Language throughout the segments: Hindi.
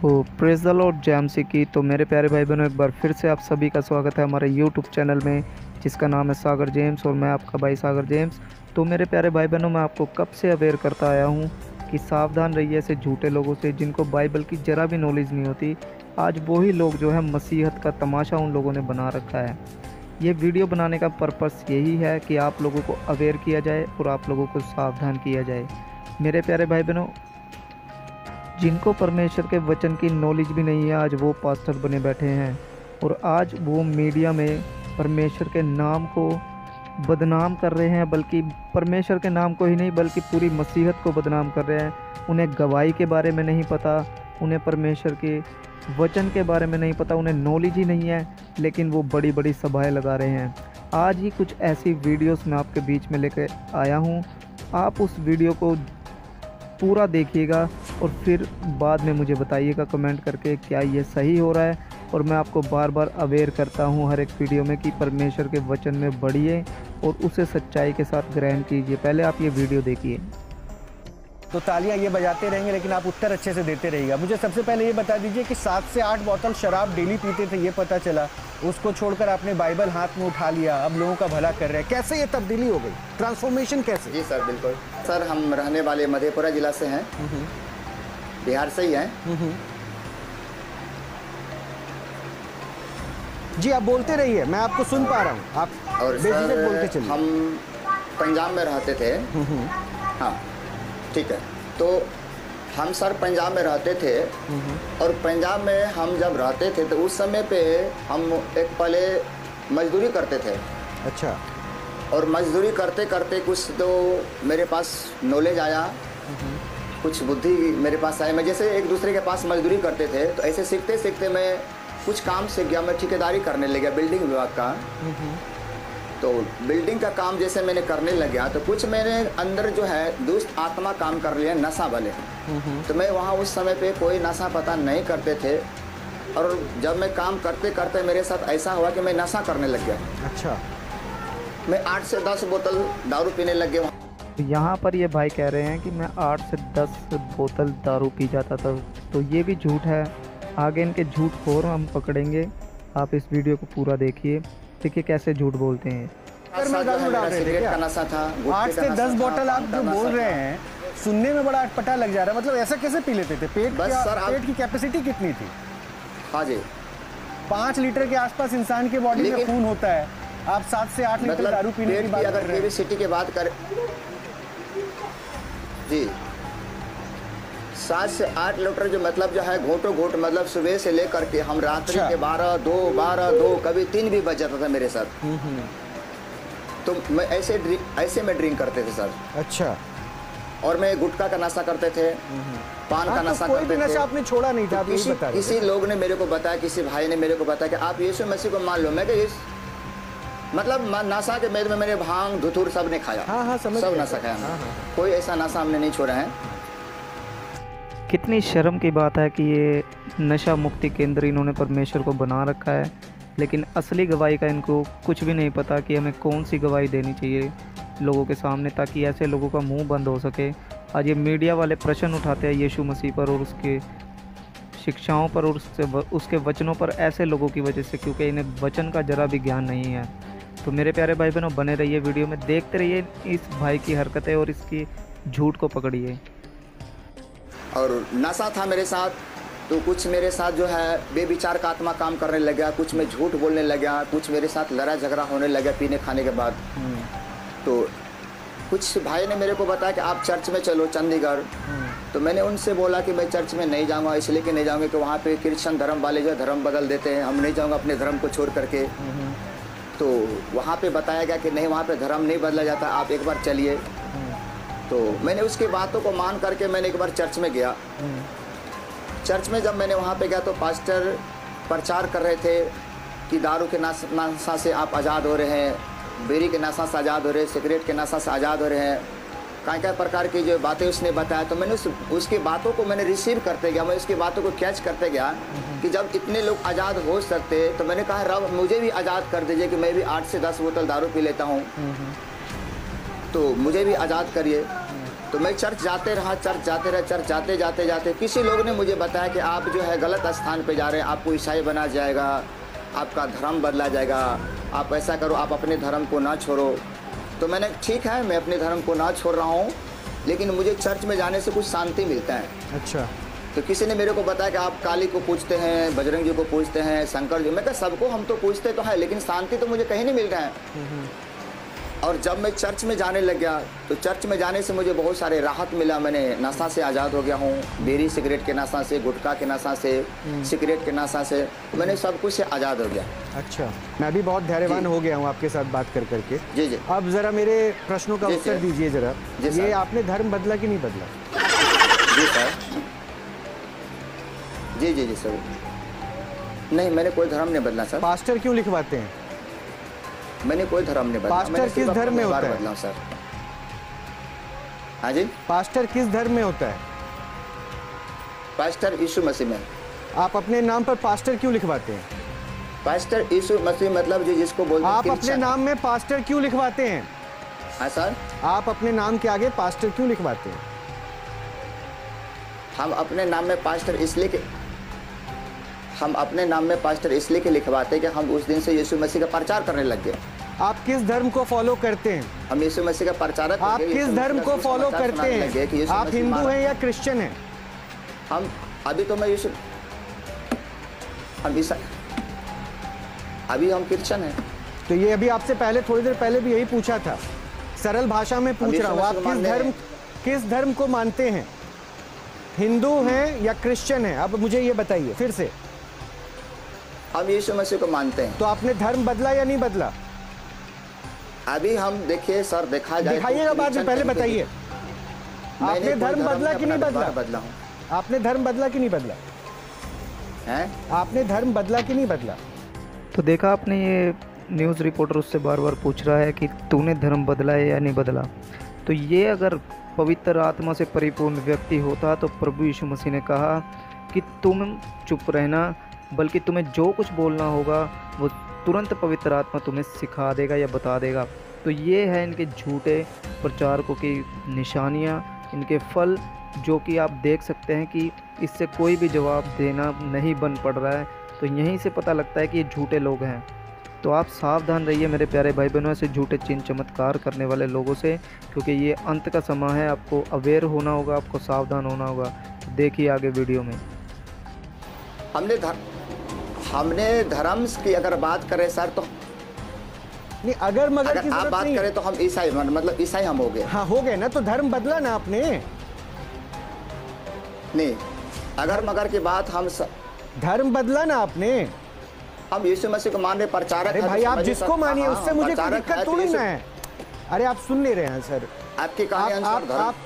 तो प्रेज़ द लॉर्ड जय मसीह की। तो मेरे प्यारे भाई बहनों, एक बार फिर से आप सभी का स्वागत है हमारे यूट्यूब चैनल में, जिसका नाम है सागर जेम्स और मैं आपका भाई सागर जेम्स। तो मेरे प्यारे भाई बहनों, मैं आपको कब से अवेयर करता आया हूँ कि सावधान रहिए ऐसे झूठे लोगों से जिनको बाइबल की ज़रा भी नॉलेज नहीं होती। आज वही लोग जो है मसीहत का तमाशा उन लोगों ने बना रखा है। ये वीडियो बनाने का पर्पस यही है कि आप लोगों को अवेयर किया जाए और आप लोगों को सावधान किया जाए। मेरे प्यारे भाई बहनों, जिनको परमेश्वर के वचन की नॉलेज भी नहीं है, आज वो पास्टर बने बैठे हैं और आज वो मीडिया में परमेश्वर के नाम को बदनाम कर रहे हैं। बल्कि परमेश्वर के नाम को ही नहीं बल्कि पूरी मसीहत को बदनाम कर रहे हैं। उन्हें गवाही के बारे में नहीं पता, उन्हें परमेश्वर के वचन के बारे में नहीं पता, उन्हें नॉलेज ही नहीं है, लेकिन वो बड़ी बड़ी सभाएं लगा रहे हैं। आज ही कुछ ऐसी वीडियोस मैं आपके बीच में लेकर आया हूँ। आप उस वीडियो को पूरा देखिएगा और फिर बाद में मुझे बताइएगा कमेंट करके क्या ये सही हो रहा है। और मैं आपको बार बार अवेयर करता हूँ हर एक वीडियो में कि परमेश्वर के वचन में बढ़िए और उसे सच्चाई के साथ ग्रहण कीजिए। पहले आप ये वीडियो देखिए। तो तालियां ये बजाते रहेंगे, लेकिन आप उत्तर अच्छे से देते रहिएगा। मुझे सबसे पहले ये बता दीजिए कि 7 से 8 बोतल शराब डेली पीते थे, ये पता चला। उसको छोड़कर आपने बाइबल हाथ में उठा लिया, अब लोगों का भला कर रहे हैं। कैसे ये तब्दीली हो गई, ट्रांसफॉर्मेशन कैसे? जी सर, बिल्कुल सर। हम रहने वाले मधेपुरा जिला से हैं, बिहार से ही हैं। जी आप बोलते रहिए, मैं आपको सुन पा रहा हूँ। आप और बेझिझक बोलते सर चलिए। हम पंजाब में रहते थे। हाँ ठीक है। तो हम सर पंजाब में रहते थे और पंजाब में हम जब रहते थे तो उस समय पे हम एक पहले मजदूरी करते थे। अच्छा। और मजदूरी करते करते कुछ तो मेरे पास नॉलेज आया, कुछ बुद्धि मेरे पास आई। मैं जैसे एक दूसरे के पास मजदूरी करते थे तो ऐसे सीखते सीखते मैं कुछ काम सीख गया। मैं ठेकेदारी करने लग गया बिल्डिंग विभाग का। तो बिल्डिंग का काम जैसे मैंने करने लग गया तो कुछ मेरे अंदर जो है दुष्ट आत्मा काम कर लिया, नशा वाले। तो मैं वहाँ उस समय पे कोई नशा पता नहीं करते थे। और जब मैं काम करते करते मेरे साथ ऐसा हुआ कि मैं नशा करने लग गया। अच्छा। मैं 8 से 10 बोतल दारू पीने लग गया। यहाँ पर ये भाई कह रहे हैं कि मैं 8 से 10 बोतल दारू पी जाता था। तो ये भी झूठ है। आगे इनके झूठ खोर हम पकड़ेंगे। आप इस वीडियो को पूरा देखिए कैसे झूठ बोलते हैं। सिगरेट का नशा था। 8 से 10 बोतल आप जो बोल रहे हैं, सुनने में बड़ा अटपटा लग जा रहा है। मतलब ऐसा कैसे पी लेते थे? पेट की कैपेसिटी कितनी थी? हाँ जी, 5 लीटर के आसपास इंसान के बॉडी में खून होता है। आप 7 से 8 लीटर दारू पीने की बात कर रहे हैं। कैपेसिटी की बात करें जी, 7 से 8 लीटर जो मतलब जो है घोटो घोट, मतलब सुबह से लेकर के हम रात्रि के 12 कभी 3 भी बज जाता था मेरे साथ। तो मैं ऐसे में ड्रिंक करते थे सर। अच्छा। और मैं गुटखा का नशा करते थे, पान का नशा करते थे। कोई नशा आपने छोड़ा नहीं था? किसी लोग ने मेरे को बताया, किसी भाई ने मेरे को बताया कि आप यीशु मसीह को मान लो। मैं कि मतलब नशा के मेद में मैंने भांग धुतूर सब ने खाया। हाँ, सब नशा खाया। कोई ऐसा नशा हमने नहीं छोड़ा है। कितनी शर्म की बात है कि ये नशा मुक्ति केंद्र इन्होंने परमेश्वर को बना रखा है, लेकिन असली गवाही का इनको कुछ भी नहीं पता कि हमें कौन सी गवाही देनी चाहिए लोगों के सामने, ताकि ऐसे लोगों का मुंह बंद हो सके। आज ये मीडिया वाले प्रश्न उठाते हैं यीशु मसीह पर और उसके शिक्षाओं पर और उसके वचनों पर ऐसे लोगों की वजह से, क्योंकि इन्हें वचन का जरा भी ज्ञान नहीं है। तो मेरे प्यारे भाई बहनों, बने रहिए वीडियो में, देखते रहिए इस भाई की हरकतें और इसकी झूठ को पकड़िए। और नशा था मेरे साथ, तो कुछ मेरे साथ जो है बेविचार का आत्मा काम करने लग गया, कुछ मैं झूठ बोलने लग गया, कुछ मेरे साथ लड़ाई झगड़ा होने लगा पीने खाने के बाद। तो कुछ भाई ने मेरे को बताया कि आप चर्च में चलो चंडीगढ़। तो मैंने उनसे बोला कि मैं चर्च में नहीं जाऊंगा, इसलिए कि नहीं जाऊंगा कि वहाँ पे क्रिश्चियन धर्म वाले जो धर्म बदल देते हैं, हम नहीं जाऊँगा अपने धर्म को छोड़ करके। तो वहाँ पे बताया गया कि नहीं, वहाँ पे धर्म नहीं बदला जाता, आप एक बार चलिए। तो मैंने उसकी बातों को मान करके मैंने एक बार चर्च में गया। चर्च में जब मैंने वहाँ पे गया तो पास्टर प्रचार कर रहे थे कि दारू के नशा से आप आज़ाद हो रहे हैं, बीड़ी के नशा से आज़ाद हो रहे हैं, सिगरेट के नशा से आज़ाद हो रहे हैं, कई प्रकार की जो बातें उसने बताया। तो मैंने उसकी बातों को मैंने रिसीव करते गया, मैं उसकी बातों को कैच करते गया कि जब इतने लोग आज़ाद हो सकते, तो मैंने कहा रब मुझे भी आज़ाद कर दीजिए कि मैं भी 8 से 10 बोतल दारू पी लेता हूँ, तो मुझे भी आज़ाद करिए। तो मैं चर्च जाते रहा, चर्च जाते जाते किसी लोग ने मुझे बताया कि आप जो है गलत स्थान पे जा रहे हैं, आपको ईसाई बना जाएगा, आपका धर्म बदला जाएगा, आप ऐसा करो, आप अपने धर्म को ना छोड़ो। तो मैंने ठीक है, मैं अपने धर्म को ना छोड़ रहा हूँ, लेकिन मुझे चर्च में जाने से कुछ शांति मिलता है। अच्छा। तो किसी ने मेरे को बताया कि आप काली को पूजते हैं, बजरंग जी को पूजते हैं, शंकर जी। मैं कहा सबको हम तो पूजते तो हैं, लेकिन शांति तो मुझे कहीं नहीं मिल रहा है। और जब मैं चर्च में जाने लग गया तो चर्च में जाने से मुझे बहुत सारे राहत मिला। मैंने नशा से आज़ाद हो गया हूँ, बीड़ी सिगरेट के नशा से, गुटखा के नशा से, सिगरेट के नशा से, मैंने सब कुछ से आज़ाद हो गया। अच्छा, मैं भी बहुत धैर्यवान हो गया हूँ आपके साथ बात कर करके। जी जी। अब ज़रा मेरे प्रश्नों का उत्तर दीजिए ज़रा। ये आपने धर्म बदला कि नहीं बदला? जी सर। जी जी जी सर। नहीं, मैंने कोई धर्म नहीं बदला सर। पास्टर क्यों लिखवाते हैं? मैंने कोई धर्म नहीं बदला। पास्टर किस धर्म में होता है? बदला सर। हाँ जी। पास्टर किस धर्म में होता है? पास्टर यीशु मसीह में। आप अपने नाम पर पास्टर क्यों लिखवाते हैं? पास्टर यीशु मसीह मतलब जी जिसको बोलते हैं। आप अपने नाम में पास्टर क्यों लिखवाते हैं? हाँ सर। आप अपने नाम के आगे पास्टर क्यों लिखवाते हैं? हम अपने नाम में पास्टर इसलिए के लिखवाते हैं कि हम उस दिन से यीशु मसीह का प्रचार करने लग गए। आप किस धर्म को फॉलो करते हैं? हम यीशु मसीह का प्रचारक। आप किस धर्म को फॉलो करते हैं? आप हिंदू हैं या क्रिश्चियन हैं? हम अभी तो मैं यीशु अभी हम क्रिश्चियन हैं। तो ये अभी आपसे पहले थोड़ी देर पहले भी यही पूछा था, सरल भाषा में पूछ रहा हूँ, आप किस धर्म को मानते हैं? हिंदू हैं या क्रिश्चियन हैं? अब मुझे ये बताइए फिर से। हम यीशु मसीह को मानते हैं। तो आपने धर्म बदला या नहीं बदला? अभी हम देखिए सर, देखा जाए दिखाइएगा बाद में, पहले बताइए आपने धर्म बदला कि नहीं बदला? बदला हूँ। आपने धर्म बदला कि नहीं बदला हैं? आपने धर्म बदला कि नहीं बदला? तो देखा आपने, ये न्यूज़ रिपोर्टर उससे बार बार पूछ रहा है कि तूने धर्म बदला है या नहीं बदला। तो ये अगर पवित्र आत्मा से परिपूर्ण व्यक्ति होता तो प्रभु यीशु मसीह ने कहा कि तुम चुप रहना, बल्कि तुम्हें जो कुछ बोलना होगा वो तुरंत पवित्र आत्मा तुम्हें सिखा देगा या बता देगा। तो ये है इनके झूठे प्रचारकों की निशानियाँ, इनके फल, जो कि आप देख सकते हैं कि इससे कोई भी जवाब देना नहीं बन पड़ रहा है। तो यहीं से पता लगता है कि ये झूठे लोग हैं। तो आप सावधान रहिए मेरे प्यारे भाई बहनों से, झूठे चिन्ह चमत्कार करने वाले लोगों से, क्योंकि ये अंत का समय है। आपको अवेयर होना होगा, आपको सावधान होना होगा। तो देखिए आगे वीडियो में। हमने धर्म की अगर बात करें सर, तो नहीं, अगर मगर की आप बात करें तो हम ईसाई, मतलब ईसाई हम हो गए। हाँ हो गए ना, तो धर्म बदला ना आपने? नहीं, अगर मगर की बात हम धर्म बदला ना आपने? हम यीशु मसीह को मान रहे, प्रचारक। अरे भाई आप जिसको मानिए, उससे मुझे कोई दिक्कत थोड़ी ना है। अरे आप सुन ले रहे हैं सर, आपकी कहानी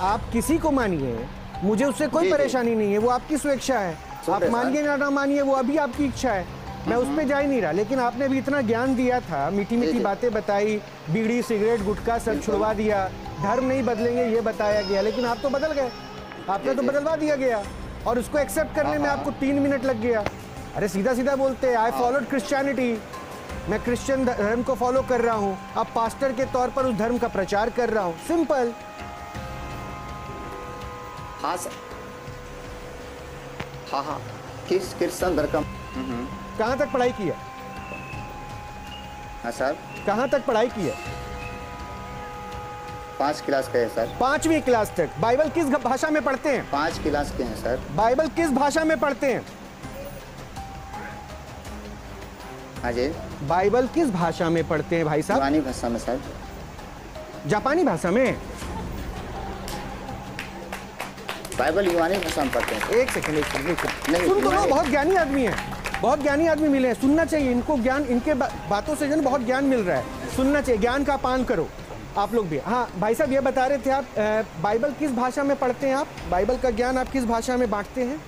आप किसी को मानिए, मुझे उससे कोई परेशानी नहीं है, वो आपकी स्वेच्छा है। आप मानिए ना मानिए, वो अभी आपकी इच्छा है, मैं उस पर जा ही नहीं रहा। लेकिन आपने भी इतना ज्ञान दिया था, मीठी मीठी बातें बताई, बीड़ी सिगरेट गुटखा सब छुड़वा दिया, धर्म नहीं बदलेंगे ये बताया गया, लेकिन आप तो बदल गए। आपने तो बदलवा दिया गया, और उसको एक्सेप्ट करने में आपको 3 मिनट लग गया। अरे सीधा सीधा बोलते हैं, आई फॉलोड क्रिश्चियनिटी, मैं क्रिश्चियन धर्म को फॉलो कर रहा हूँ, अब पास्टर के तौर पर उस धर्म का प्रचार कर रहा हूँ, सिंपल। हाँ सर, हाँ, किस क्रिश्चियन धर्म? कहाँ तक पढ़ाई की है? हाँ सर। कहाँ तक पढ़ाई की है? 5 क्लास के हैं सर। 5वीं क्लास तक। बाइबल किस भाषा में पढ़ते हैं? 5 क्लास के हैं सर। बाइबल किस भाषा में पढ़ते हैं? हाँ जी। बाइबल किस भाषा में पढ़ते हैं भाई साहब? जापानी भाषा में सर। जापानी भाषा में? बाइबल यूनानी भाषा में पढ़ते हैं। एक सेकंड सुन तो लो, बहुत ज्ञानी आदमी है, बहुत ज्ञानी आदमी मिले हैं, सुनना चाहिए इनको, ज्ञान, इनके बातों से जो बहुत ज्ञान मिल रहा है, सुनना चाहिए, ज्ञान का पान करो आप लोग भी। हाँ भाई साहब, ये बता रहे थे आप, बाइबल किस भाषा में पढ़ते हैं आप? बाइबल का ज्ञान आप किस भाषा में बांटते हैं?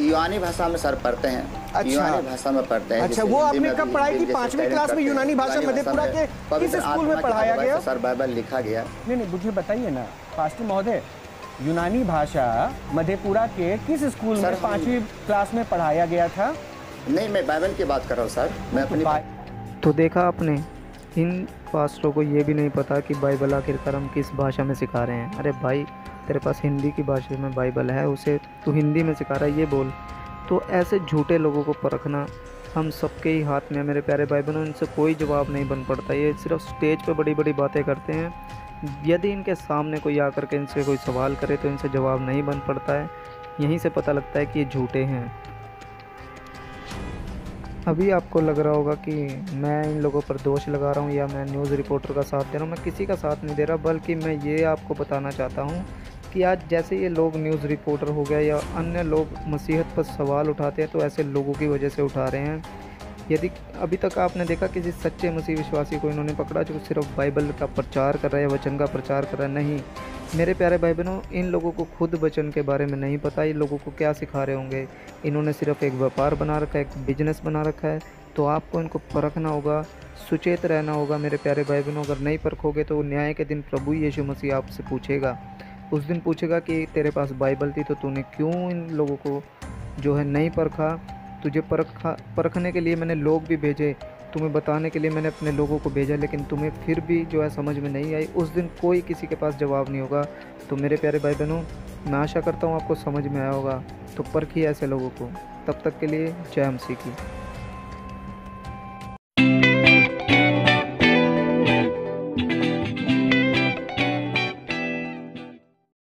यूनानी भाषा में सर पढ़ते हैं। अच्छा, यूनानी भाषा में पढ़ते हैं। अच्छा, वो आपने कब पढ़ाई की? 5वीं क्लास में यूनानी भाषा मधेपुरा के किस स्कूल में पढ़ाया गया? सर बाइबल लिखा गया। नहीं, मुझे बताइए ना पास्टर महोदय, यूनानी भाषा मधेपुरा के किस स्कूल में 5वीं क्लास में पढ़ाया गया था? नहीं, मैं बाइबल की बात कर रहा हूँ सर, मैं अपनी। तो देखा आपने, इन पास्टरों को ये भी नहीं पता कि बाइबल आखिरकार हम किस भाषा में सिखा रहे हैं। अरे भाई, तेरे पास हिंदी की भाषा में बाइबल है, उसे तू हिंदी में सिखा रहा है, ये बोल। तो ऐसे झूठे लोगों को परखना हम सबके ही हाथ में है मेरे प्यारे भाई बहनों। इनसे कोई जवाब नहीं बन पड़ता। ये सिर्फ स्टेज पे बड़ी बड़ी बातें करते हैं। यदि इनके सामने कोई आकर के इनसे कोई सवाल करे तो इनसे जवाब नहीं बन पड़ता है। यहीं से पता लगता है कि ये झूठे हैं। अभी आपको लग रहा होगा कि मैं इन लोगों पर दोष लगा रहा हूँ या मैं न्यूज़ रिपोर्टर का साथ दे रहा हूँ। मैं किसी का साथ नहीं दे रहा, बल्कि मैं ये आपको बताना चाहता हूँ कि आज जैसे ये लोग न्यूज़ रिपोर्टर हो गया या अन्य लोग मसीहत पर सवाल उठाते हैं, तो ऐसे लोगों की वजह से उठा रहे हैं। यदि अभी तक आपने देखा किसी सच्चे मसीह विश्वासी को इन्होंने पकड़ा जो सिर्फ बाइबल का प्रचार कर रहा है, वचन का प्रचार कर रहा है? नहीं मेरे प्यारे भाई बहनों, इन लोगों को खुद वचन के बारे में नहीं पता। इन लोगों को क्या सिखा रहे होंगे? इन्होंने सिर्फ एक व्यापार बना रखा है, एक बिजनेस बना रखा है। तो आपको इनको परखना होगा, सुचेत रहना होगा मेरे प्यारे भाई बहनों। अगर नहीं परखोगे तो न्याय के दिन प्रभु यीशु मसीह आपसे पूछेगा। उस दिन पूछेगा कि तेरे पास बाइबल थी तो तूने क्यों इन लोगों को जो है नहीं परखा। तुझे परखने के लिए मैंने लोग भी भेजे, तुम्हें बताने के लिए मैंने अपने लोगों को भेजा, लेकिन तुम्हें फिर भी जो है समझ में नहीं आई। उस दिन कोई किसी के पास जवाब नहीं होगा। तो मेरे प्यारे भाई बहनों, मैं आशा करता हूँ आपको समझ में आया होगा। तो परखिए ऐसे लोगों को। तब तक के लिए जय मसीह की।